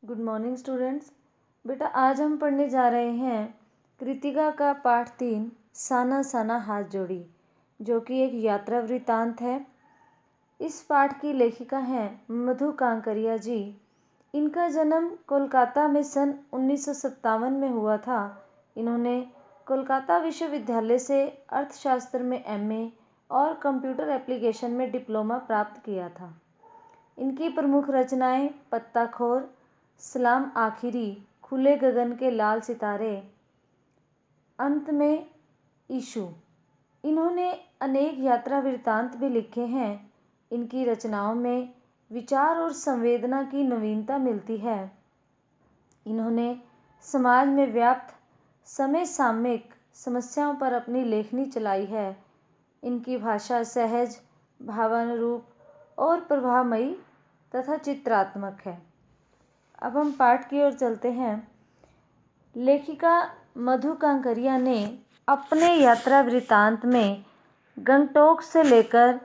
Good morning students. बेटा आज हम पढ़ने जा रहे हैं कृतिका का पाठ 3 साना साना हाथ जोड़ी, जो कि एक यात्रा वृत्तांत है। इस पाठ की लेखिका हैं मधु कांकरिया जी। इनका जन्म कोलकाता में सन 1957 में हुआ था। इन्होंने कोलकाता विश्वविद्यालय से अर्थशास्त्र में एमए और कंप्यूटर एप्लीकेशन में डिप्लोमा प्राप्त किया था। इनकी प्रमुख रचनाएं पत्ताखोर, सलाम आखिरी, खुले गगन के लाल सितारे, अंत में ईशु। इन्होंने अनेक यात्रा वृत्तांत भी लिखे हैं। इनकी रचनाओं में विचार और संवेदना की नवीनता मिलती है। इन्होंने समाज में व्याप्त समसामयिक समस्याओं पर अपनी लेखनी चलाई है। इनकी भाषा सहज, भावानुरूप और प्रभावमयी तथा चित्रात्मक है। अब हम पाठ की ओर चलते हैं। लेखिका मधु कांकरिया ने अपने यात्रा वृत्तांत में गंगटोक से लेकर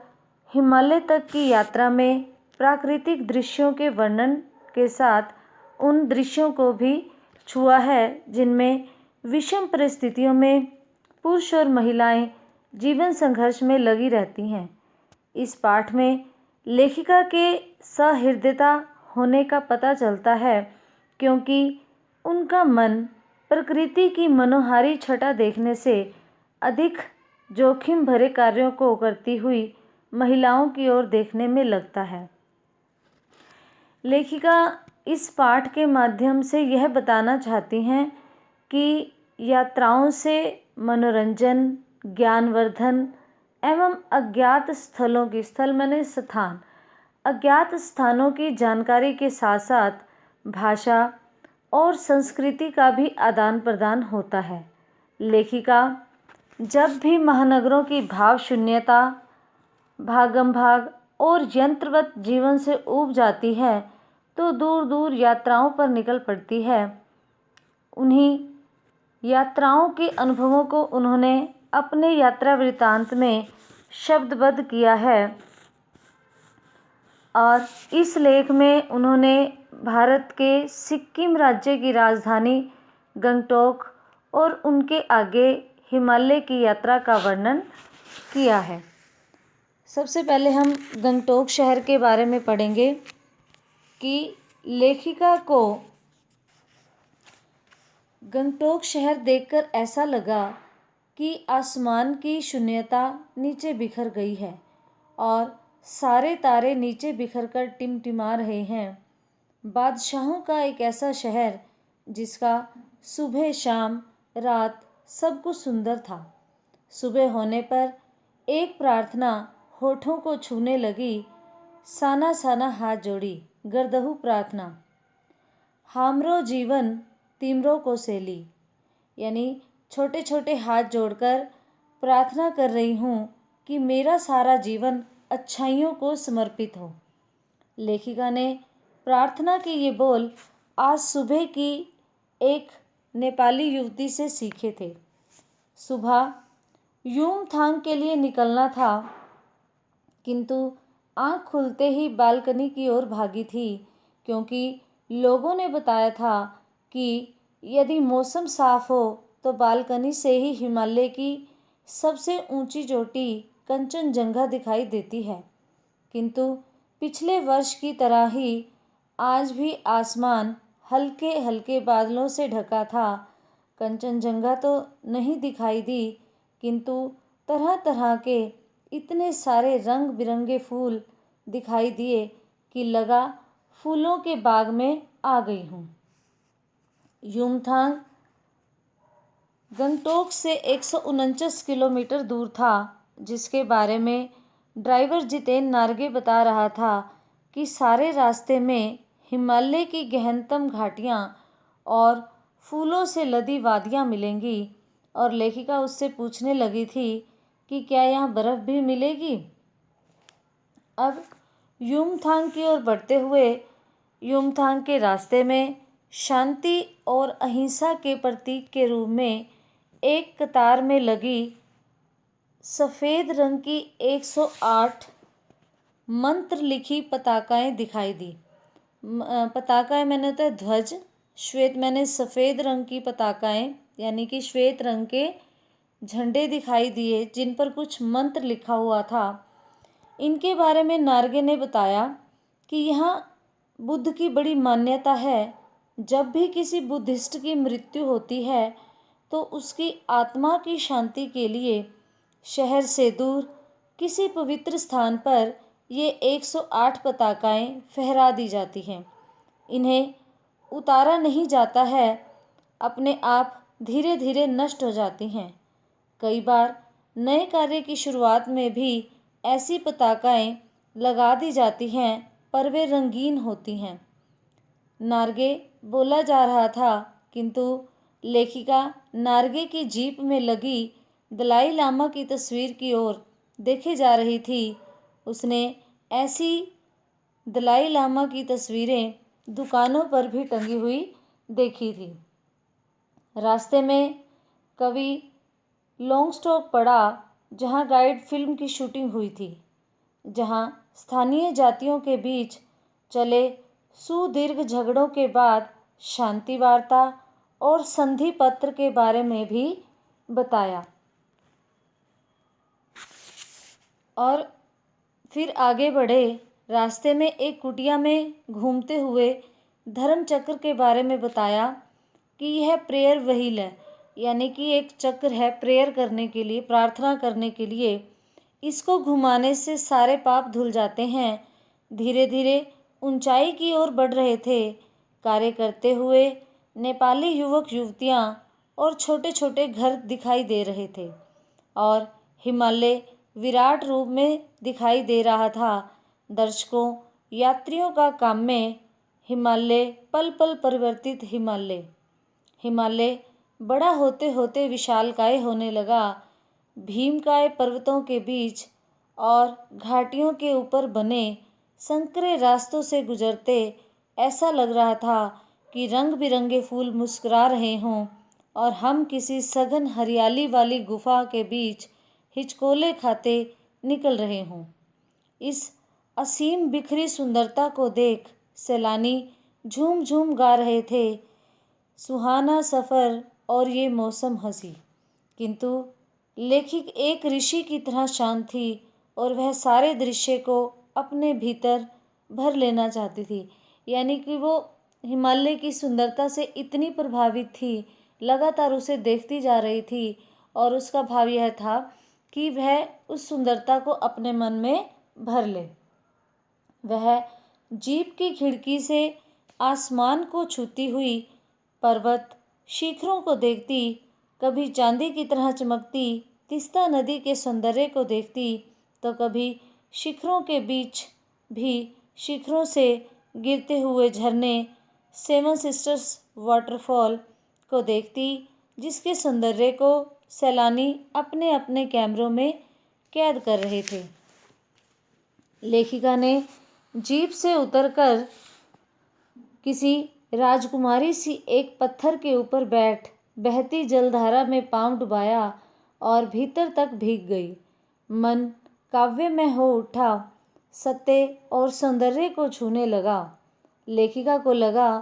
हिमालय तक की यात्रा में प्राकृतिक दृश्यों के वर्णन के साथ उन दृश्यों को भी छुआ है जिनमें विषम परिस्थितियों में पुरुष और महिलाएं जीवन संघर्ष में लगी रहती हैं। इस पाठ में लेखिका के सहृदयता होने का पता चलता है, क्योंकि उनका मन प्रकृति की मनोहारी छटा देखने से अधिक जोखिम भरे कार्यों को करती हुई महिलाओं की ओर देखने में लगता है। लेखिका इस पाठ के माध्यम से यह बताना चाहती हैं कि यात्राओं से मनोरंजन, ज्ञानवर्धन एवं अज्ञात स्थलों की अज्ञात स्थानों की जानकारी के साथ साथ भाषा और संस्कृति का भी आदान प्रदान होता है। लेखिका जब भी महानगरों की भाव शून्यता, भागम भाग और यंत्रवत जीवन से ऊब जाती है तो दूर दूर यात्राओं पर निकल पड़ती है। उन्हीं यात्राओं के अनुभवों को उन्होंने अपने यात्रा वृत्तांत में शब्दबद्ध किया है और इस लेख में उन्होंने भारत के सिक्किम राज्य की राजधानी गंगटोक और उनके आगे हिमालय की यात्रा का वर्णन किया है। सबसे पहले हम गंगटोक शहर के बारे में पढ़ेंगे कि लेखिका को गंगटोक शहर देखकर ऐसा लगा कि आसमान की शून्यता नीचे बिखर गई है और सारे तारे नीचे बिखरकर टिमटिमा रहे हैं। बादशाहों का एक ऐसा शहर जिसका सुबह शाम रात सब कुछ सुंदर था। सुबह होने पर एक प्रार्थना होठों को छूने लगी। साना साना हाथ जोड़ी, गर्दहु प्रार्थना, हामरो जीवन तिमरो को सेली, यानी छोटे छोटे हाथ जोड़कर प्रार्थना कर रही हूँ कि मेरा सारा जीवन अच्छाइयों को समर्पित हो। लेखिका ने प्रार्थना के ये बोल आज सुबह की एक नेपाली युवती से सीखे थे। सुबह युमथांग के लिए निकलना था, किंतु आँख खुलते ही बालकनी की ओर भागी थी, क्योंकि लोगों ने बताया था कि यदि मौसम साफ हो तो बालकनी से ही हिमालय की सबसे ऊंची चोटी कंचनजंगा दिखाई देती है। किंतु पिछले वर्ष की तरह ही आज भी आसमान हल्के हल्के बादलों से ढका था। कंचनजंगा तो नहीं दिखाई दी, किंतु तरह तरह के इतने सारे रंग बिरंगे फूल दिखाई दिए कि लगा फूलों के बाग में आ गई हूँ। युमथांग गंगटोक से 149 किलोमीटर दूर था, जिसके बारे में ड्राइवर जितेन नार्गे बता रहा था कि सारे रास्ते में हिमालय की गहनतम घाटियाँ और फूलों से लदी वादियाँ मिलेंगी। और लेखिका उससे पूछने लगी थी कि क्या यहाँ बर्फ़ भी मिलेगी। अब युमथांग की ओर बढ़ते हुए युमथांग के रास्ते में शांति और अहिंसा के प्रतीक के रूप में एक कतार में लगी सफ़ेद रंग की 108 मंत्र लिखी पताकाएं दिखाई दी। पताकाएं मैंने होता है ध्वज, श्वेत मैंने सफ़ेद रंग की पताकाएं यानी कि श्वेत रंग के झंडे दिखाई दिए जिन पर कुछ मंत्र लिखा हुआ था। इनके बारे में नार्गे ने बताया कि यहाँ बुद्ध की बड़ी मान्यता है। जब भी किसी बुद्धिस्ट की मृत्यु होती है तो उसकी आत्मा की शांति के लिए शहर से दूर किसी पवित्र स्थान पर ये 108 पताकाएं फहरा दी जाती हैं। इन्हें उतारा नहीं जाता है, अपने आप धीरे धीरे नष्ट हो जाती हैं। कई बार नए कार्य की शुरुआत में भी ऐसी पताकाएं लगा दी जाती हैं, पर वे रंगीन होती हैं। नार्गे बोला जा रहा था, किंतु लेखिका नार्गे की जीप में लगी दलाई लामा की तस्वीर की ओर देखे जा रही थी। उसने ऐसी दलाई लामा की तस्वीरें दुकानों पर भी टंगी हुई देखी थी। रास्ते में कवि लॉन्गस्टॉक पड़ा, जहां गाइड फिल्म की शूटिंग हुई थी, जहां स्थानीय जातियों के बीच चले सुदीर्घ झगड़ों के बाद शांति वार्ता और संधि पत्र के बारे में भी बताया। और फिर आगे बढ़े। रास्ते में एक कुटिया में घूमते हुए धर्म चक्र के बारे में बताया कि यह प्रेयर व्हील है, यानी कि एक चक्र है प्रेयर करने के लिए, प्रार्थना करने के लिए। इसको घुमाने से सारे पाप धुल जाते हैं। धीरे धीरे ऊंचाई की ओर बढ़ रहे थे। कार्य करते हुए नेपाली युवक युवतियां और छोटे छोटे घर दिखाई दे रहे थे और हिमालय विराट रूप में दिखाई दे रहा था। दर्शकों यात्रियों का काम में हिमालय पल पल परिवर्तित हिमालय बड़ा होते होते विशालकाय होने लगा। भीमकाय पर्वतों के बीच और घाटियों के ऊपर बने संकरे रास्तों से गुजरते ऐसा लग रहा था कि रंग बिरंगे फूल मुस्कुरा रहे हों और हम किसी सघन हरियाली वाली गुफा के बीच हिचकोले खाते निकल रहे हों। इस असीम बिखरी सुंदरता को देख सैलानी झूम झूम गा रहे थे, सुहाना सफ़र और ये मौसम हंसी। किंतु लेखिक एक ऋषि की तरह शांत थी और वह सारे दृश्य को अपने भीतर भर लेना चाहती थी। यानी कि वो हिमालय की सुंदरता से इतनी प्रभावित थी, लगातार उसे देखती जा रही थी और उसका भाव यह था कि वह उस सुंदरता को अपने मन में भर ले। वह जीप की खिड़की से आसमान को छूती हुई पर्वत शिखरों को देखती, कभी चांदी की तरह चमकती तीस्ता नदी के सौंदर्य को देखती, तो कभी शिखरों के बीच भी शिखरों से गिरते हुए झरने सेवन सिस्टर्स वाटरफॉल को देखती, जिसके सौंदर्य को सैलानी अपने अपने कैमरों में कैद कर रहे थे। लेखिका ने जीप से उतरकर किसी राजकुमारी सी एक पत्थर के ऊपर बैठ बहती जलधारा में पांव डुबाया और भीतर तक भीग गई। मन काव्यमय हो उठा, सत्य और सौंदर्य को छूने लगा। लेखिका को लगा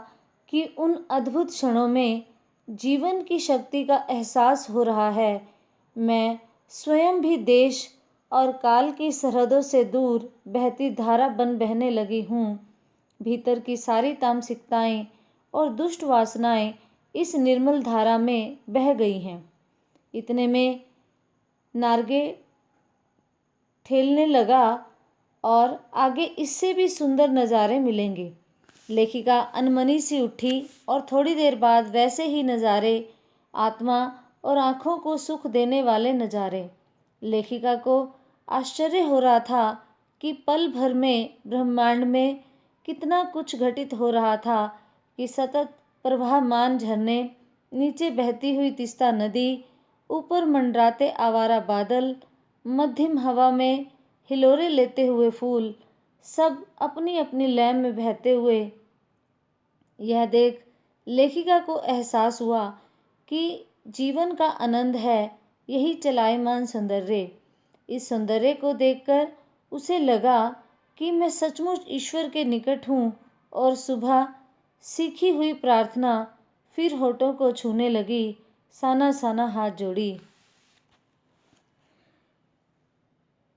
कि उन अद्भुत क्षणों में जीवन की शक्ति का एहसास हो रहा है। मैं स्वयं भी देश और काल की सरहदों से दूर बहती धारा बन बहने लगी हूँ। भीतर की सारी तामसिकताएं और दुष्ट वासनाएं इस निर्मल धारा में बह गई हैं। इतने में नार्गे ठेलने लगा और आगे इससे भी सुंदर नज़ारे मिलेंगे। लेखिका अनमनी सी उठी और थोड़ी देर बाद वैसे ही नज़ारे, आत्मा और आँखों को सुख देने वाले नज़ारे। लेखिका को आश्चर्य हो रहा था कि पल भर में ब्रह्मांड में कितना कुछ घटित हो रहा था कि सतत प्रवाहमान झरने, नीचे बहती हुई तीस्ता नदी, ऊपर मंडराते आवारा बादल, मध्यम हवा में हिलोरे लेते हुए फूल, सब अपनी अपनी लय में बहते हुए। यह देख लेखिका को एहसास हुआ कि जीवन का आनंद है यही चलायमान सौंदर्य। इस सौंदर्य को देखकर उसे लगा कि मैं सचमुच ईश्वर के निकट हूँ और सुबह सीखी हुई प्रार्थना फिर होठों को छूने लगी। साना साना हाथ जोड़ी।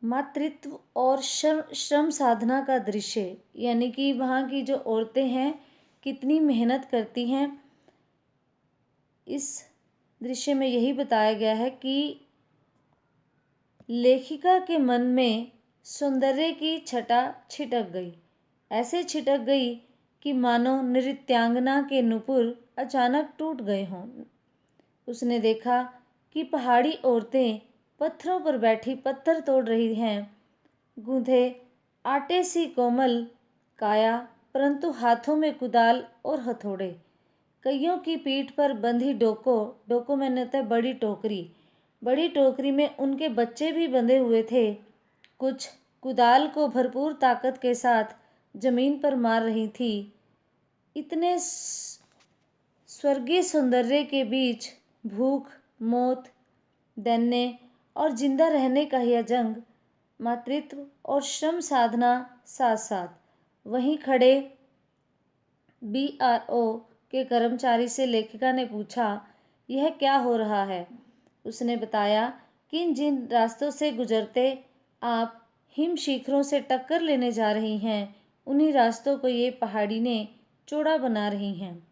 मातृत्व और श्रम साधना का दृश्य, यानी कि वहाँ की जो औरतें हैं कितनी मेहनत करती हैं। इस दृश्य में यही बताया गया है कि लेखिका के मन में सौंदर्य की छटा छिटक गई। ऐसे छिटक गई कि मानो नृत्यांगना के नुपुर अचानक टूट गए हों। उसने देखा कि पहाड़ी औरतें पत्थरों पर बैठी पत्थर तोड़ रही हैं। गूंथे आटे सी कोमल काया, परंतु हाथों में कुदाल और हथौड़े। कईयों की पीठ पर बंधी डोको मैंने होता है बड़ी टोकरी में उनके बच्चे भी बंधे हुए थे। कुछ कुदाल को भरपूर ताकत के साथ जमीन पर मार रही थी। इतने स्वर्गीय सौंदर्य के बीच भूख, मौत, दैन्य और जिंदा रहने का यह जंग, मातृत्व और श्रम साधना साथ साथ। वहीं खड़े BRO के कर्मचारी से लेखिका ने पूछा, यह क्या हो रहा है? उसने बताया कि जिन रास्तों से गुजरते आप हिम शिखरों से टक्कर लेने जा रही हैं, उन्हीं रास्तों को ये पहाड़ी ने चौड़ा बना रही हैं।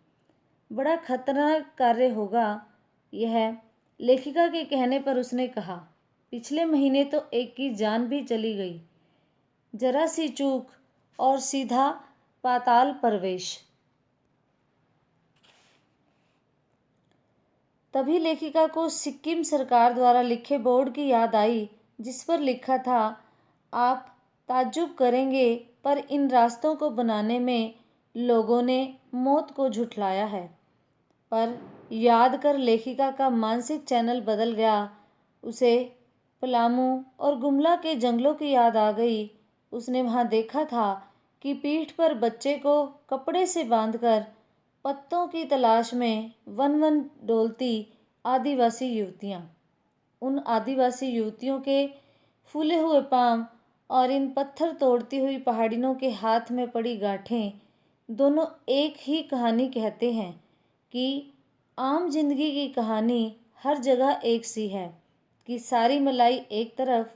बड़ा खतरनाक कार्य होगा यह, लेखिका के कहने पर उसने कहा। पिछले महीने तो एक की जान भी चली गई। जरा सी चूक और सीधा पाताल प्रवेश। तभी लेखिका को सिक्किम सरकार द्वारा लिखे बोर्ड की याद आई, जिस पर लिखा था, आप ताज्जुब करेंगे पर इन रास्तों को बनाने में लोगों ने मौत को झुठलाया है। पर याद कर लेखिका का मानसिक चैनल बदल गया। उसे पलामू और गुमला के जंगलों की याद आ गई। उसने वहाँ देखा था कि पीठ पर बच्चे को कपड़े से बांधकर पत्तों की तलाश में वन वन डोलती आदिवासी युवतियाँ। उन आदिवासी युवतियों के फूले हुए पांव और इन पत्थर तोड़ती हुई पहाड़ियों के हाथ में पड़ी गांठें दोनों एक ही कहानी कहते हैं कि आम जिंदगी की कहानी हर जगह एक सी है कि सारी मलाई एक तरफ,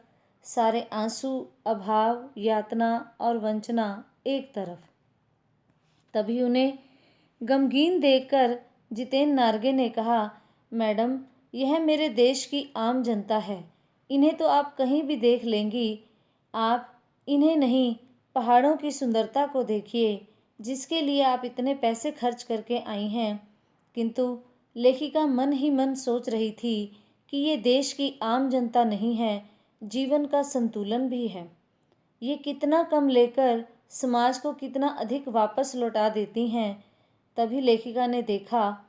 सारे आंसू, अभाव, यातना और वंचना एक तरफ। तभी उन्हें गमगीन देखकर जितेन नार्गे ने कहा, मैडम, यह मेरे देश की आम जनता है। इन्हें तो आप कहीं भी देख लेंगी। आप इन्हें नहीं, पहाड़ों की सुंदरता को देखिए, जिसके लिए आप इतने पैसे खर्च करके आई हैं। किंतु लेखिका मन ही मन सोच रही थी कि ये देश की आम जनता नहीं है, जीवन का संतुलन भी है। ये कितना कम लेकर समाज को कितना अधिक वापस लौटा देती हैं। तभी लेखिका ने देखा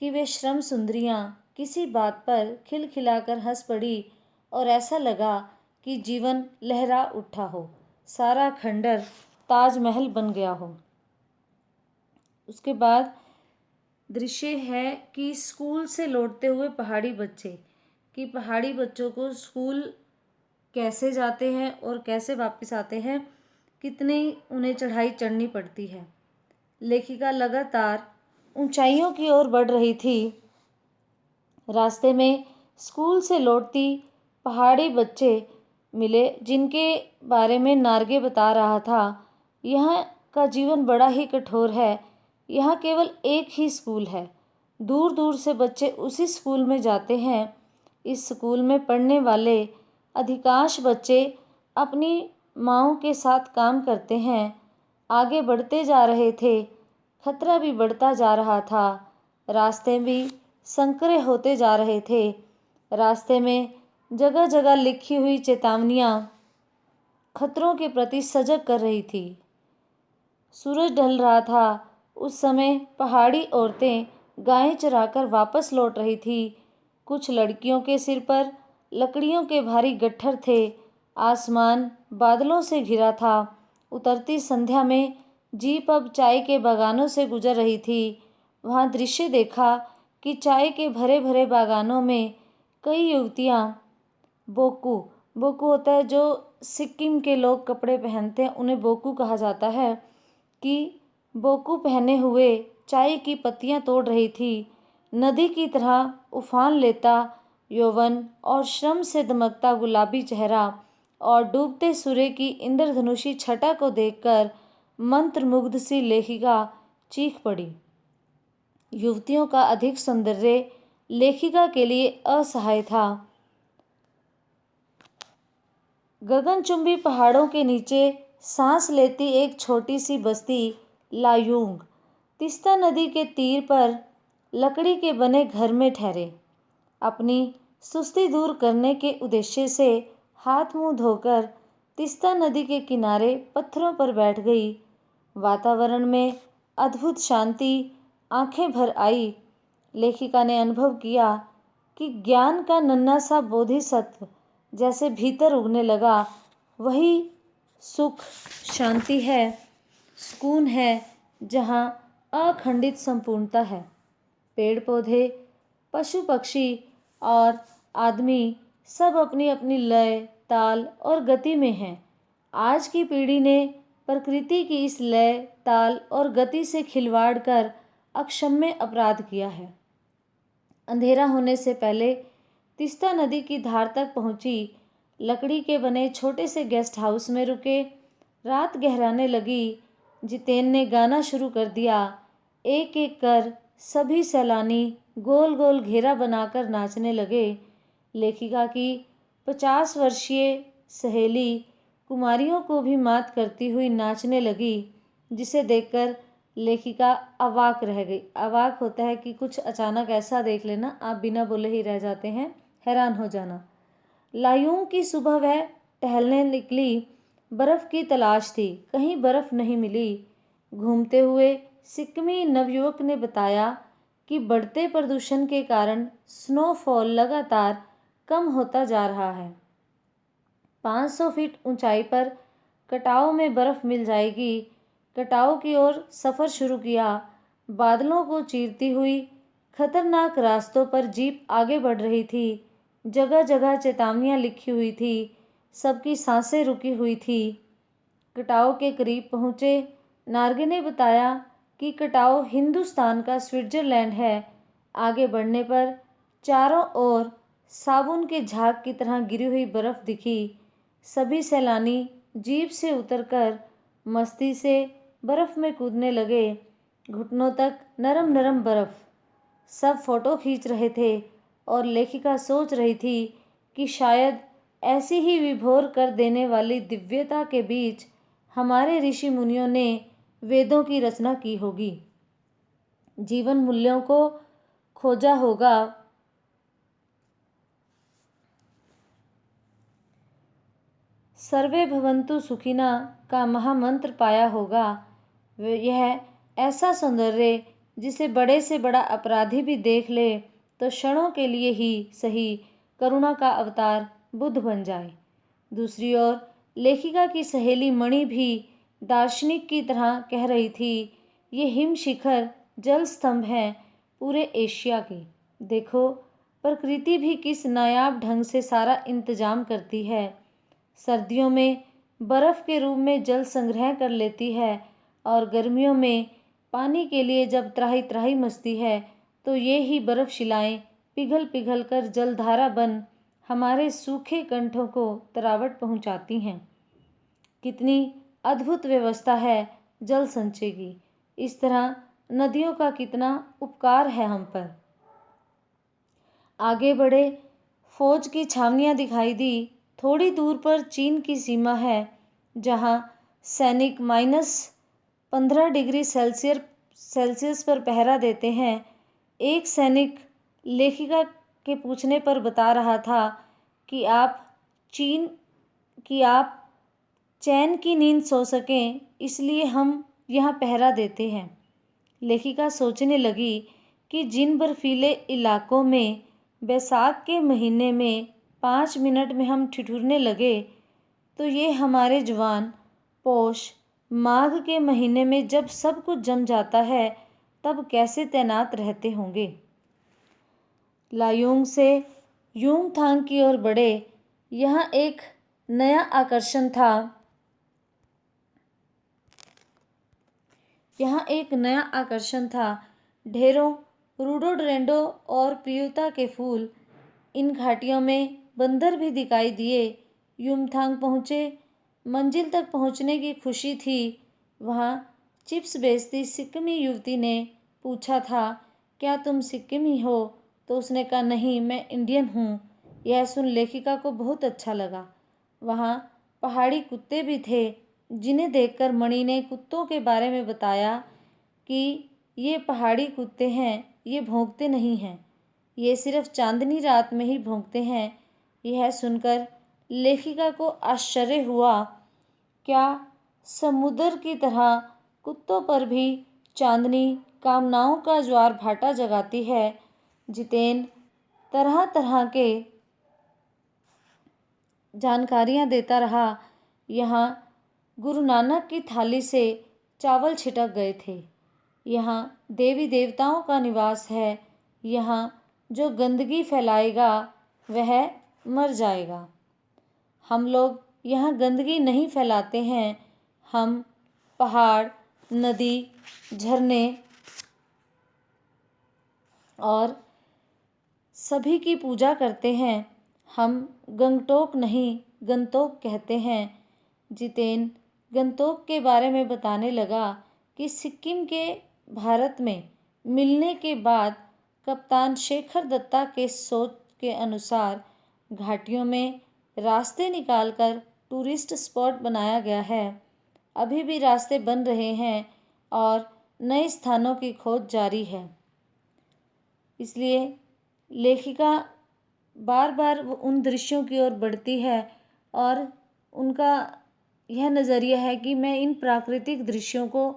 कि वे श्रम सुंदरियां किसी बात पर खिलखिलाकर हंस पड़ी और ऐसा लगा कि जीवन लहरा उठा हो, सारा खंडर ताजमहल बन गया हो। उसके बाद दृश्य है कि स्कूल से लौटते हुए पहाड़ी बच्चे, कि पहाड़ी बच्चों को स्कूल कैसे जाते हैं और कैसे वापस आते हैं, कितनी उन्हें चढ़ाई चढ़नी पड़ती है। लेखिका लगातार ऊंचाइयों की ओर बढ़ रही थी। रास्ते में स्कूल से लौटती पहाड़ी बच्चे मिले, जिनके बारे में नार्गे बता रहा था, यहाँ का जीवन बड़ा ही कठोर है। यहाँ केवल एक ही स्कूल है। दूर दूर से बच्चे उसी स्कूल में जाते हैं। इस स्कूल में पढ़ने वाले अधिकांश बच्चे अपनी माँओं के साथ काम करते हैं। आगे बढ़ते जा रहे थे, खतरा भी बढ़ता जा रहा था। रास्ते भी संकरे होते जा रहे थे। रास्ते में जगह जगह लिखी हुई चेतावनियाँ खतरों के प्रति सजग कर रही थी। सूरज ढल रहा था। उस समय पहाड़ी औरतें गायें चराकर वापस लौट रही थी। कुछ लड़कियों के सिर पर लकड़ियों के भारी गट्ठर थे। आसमान बादलों से घिरा था। उतरती संध्या में जीप अब चाय के बागानों से गुजर रही थी। वहाँ दृश्य देखा कि चाय के भरे भरे बागानों में कई युवतियाँ बोकू होता है, जो सिक्किम के लोग कपड़े पहनते हैं, उन्हें बोकू कहा जाता है, कि बोकू पहने हुए चाय की पत्तियां तोड़ रही थी। नदी की तरह उफान लेता यौवन और श्रम से दमकता गुलाबी चेहरा और डूबते सूर्य की इंद्रधनुषी छटा को देखकर मंत्रमुग्ध सी लेखिका चीख पड़ी। युवतियों का अधिक सौंदर्य लेखिका के लिए असहाय था। गगनचुंबी पहाड़ों के नीचे सांस लेती एक छोटी सी बस्ती लायूंग तीस्ता नदी के तीर पर लकड़ी के बने घर में ठहरे। अपनी सुस्ती दूर करने के उद्देश्य से हाथ मुंह धोकर तीस्ता नदी के किनारे पत्थरों पर बैठ गई। वातावरण में अद्भुत शांति आंखें भर आई। लेखिका ने अनुभव किया कि ज्ञान का नन्हा सा बोधिसत्व जैसे भीतर उगने लगा। वही सुख शांति है, सुकून है जहाँ अखंडित संपूर्णता है। पेड़ पौधे, पशु पक्षी और आदमी सब अपनी अपनी लय, ताल और गति में हैं। आज की पीढ़ी ने प्रकृति की इस लय, ताल और गति से खिलवाड़ कर अक्षम्य अपराध किया है। अंधेरा होने से पहले तीस्ता नदी की धार तक पहुंची। लकड़ी के बने छोटे से गेस्ट हाउस में रुके। रात गहराने लगी। जितेन ने गाना शुरू कर दिया। एक एक कर सभी सैलानी गोल गोल घेरा बनाकर नाचने लगे। लेखिका की 50 वर्षीय सहेली कुमारियों को भी मात करती हुई नाचने लगी, जिसे देखकर लेखिका अवाक रह गई। अवाक होता है कि कुछ अचानक ऐसा देख लेना, आप बिना बोले ही रह जाते हैं, हैरान हो जाना। लायूंग की सुबह वह टहलने निकली। बर्फ़ की तलाश थी, कहीं बर्फ़ नहीं मिली। घूमते हुए सिक्किमी नवयुवक ने बताया कि बढ़ते प्रदूषण के कारण स्नोफॉल लगातार कम होता जा रहा है। 500 फीट ऊंचाई पर कटाव में बर्फ़ मिल जाएगी। कटाव की ओर सफ़र शुरू किया। बादलों को चीरती हुई खतरनाक रास्तों पर जीप आगे बढ़ रही थी। जगह जगह चेतावनियां लिखी हुई थी। सबकी सांसें रुकी हुई थी। कटाव के करीब पहुँचे। नार्गे ने बताया कि कटाव हिंदुस्तान का स्विट्ज़रलैंड है। आगे बढ़ने पर चारों ओर साबुन के झाग की तरह गिरी हुई बर्फ़ दिखी। सभी सैलानी जीप से उतरकर मस्ती से बर्फ़ में कूदने लगे। घुटनों तक नरम नरम बर्फ़। सब फ़ोटो खींच रहे थे और लेखिका सोच रही थी कि शायद ऐसी ही विभोर कर देने वाली दिव्यता के बीच हमारे ऋषि मुनियों ने वेदों की रचना की होगी, जीवन मूल्यों को खोजा होगा, सर्वे भवन्तु सुखिना का महामंत्र पाया होगा। यह ऐसा सौंदर्य जिसे बड़े से बड़ा अपराधी भी देख ले तो क्षणों के लिए ही सही करुणा का अवतार बुद्ध बन जाए। दूसरी ओर लेखिका की सहेली मणि भी दार्शनिक की तरह कह रही थी, ये हिम शिखर जल स्तंभ हैं पूरे एशिया के। देखो प्रकृति भी किस नायाब ढंग से सारा इंतजाम करती है। सर्दियों में बर्फ़ के रूप में जल संग्रह कर लेती है और गर्मियों में पानी के लिए जब त्राही त्राही मचती है तो ये ही बर्फ़ शिलाएं पिघल पिघल कर जलधारा बन हमारे सूखे कंठों को तरावट पहुंचाती हैं। कितनी अद्भुत व्यवस्था है जल संचय की। इस तरह नदियों का कितना उपकार है हम पर। आगे बढ़े। फौज की छावनियां दिखाई दी। थोड़ी दूर पर चीन की सीमा है, जहां सैनिक -15 डिग्री सेल्सियस पर पहरा देते हैं। एक सैनिक लेखिका के पूछने पर बता रहा था कि आप चैन की नींद सो सकें, इसलिए हम यहाँ पहरा देते हैं। लेखिका सोचने लगी कि जिन बर्फीले इलाकों में बैसाख के महीने में 5 मिनट में हम ठिठुरने लगे, तो ये हमारे जवान पौष माघ के महीने में जब सब कुछ जम जाता है तब कैसे तैनात रहते होंगे। लायूंग से यूमथांग की ओर बढ़े। यहाँ एक नया आकर्षण था। यहाँ एक नया आकर्षण था। ढेरों रोडोडेंड्रो और पियूता के फूल। इन घाटियों में बंदर भी दिखाई दिए। युमथांग पहुँचे। मंजिल तक पहुँचने की खुशी थी। वहाँ चिप्स बेचती सिक्किमी युवती ने पूछा था, क्या तुम सिक्किमी हो? तो उसने कहा, नहीं, मैं इंडियन हूँ। यह सुन लेखिका को बहुत अच्छा लगा। वहाँ पहाड़ी कुत्ते भी थे, जिन्हें देखकर मणि ने कुत्तों के बारे में बताया कि ये पहाड़ी कुत्ते हैं, ये भौंकते नहीं हैं, ये सिर्फ चांदनी रात में ही भौंकते हैं। यह सुनकर लेखिका को आश्चर्य हुआ। क्या समुद्र की तरह कुत्तों पर भी चांदनी कामनाओं का ज्वार भाटा जगाती है? जितेन तरह तरह के जानकारियाँ देता रहा। यहाँ गुरु नानक की थाली से चावल छिटक गए थे। यहाँ देवी देवताओं का निवास है। यहाँ जो गंदगी फैलाएगा वह मर जाएगा। हम लोग यहाँ गंदगी नहीं फैलाते हैं। हम पहाड़, नदी, झरने और सभी की पूजा करते हैं। हम गंगटोक नहीं, गंतोक कहते हैं। जितेन गंतोक के बारे में बताने लगा कि सिक्किम के भारत में मिलने के बाद कप्तान शेखर दत्ता के सोच के अनुसार घाटियों में रास्ते निकालकर टूरिस्ट स्पॉट बनाया गया है। अभी भी रास्ते बन रहे हैं और नए स्थानों की खोज जारी है। इसलिए लेखिका बार बार उन दृश्यों की ओर बढ़ती है और उनका यह नज़रिया है कि मैं इन प्राकृतिक दृश्यों को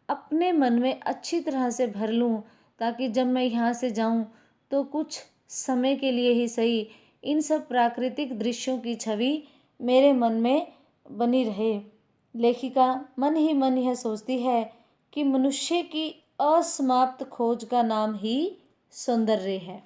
अपने मन में अच्छी तरह से भर लूं, ताकि जब मैं यहाँ से जाऊं तो कुछ समय के लिए ही सही इन सब प्राकृतिक दृश्यों की छवि मेरे मन में बनी रहे। लेखिका मन ही मन यह सोचती है कि मनुष्य की असमाप्त खोज का नाम ही सौंदर्य है।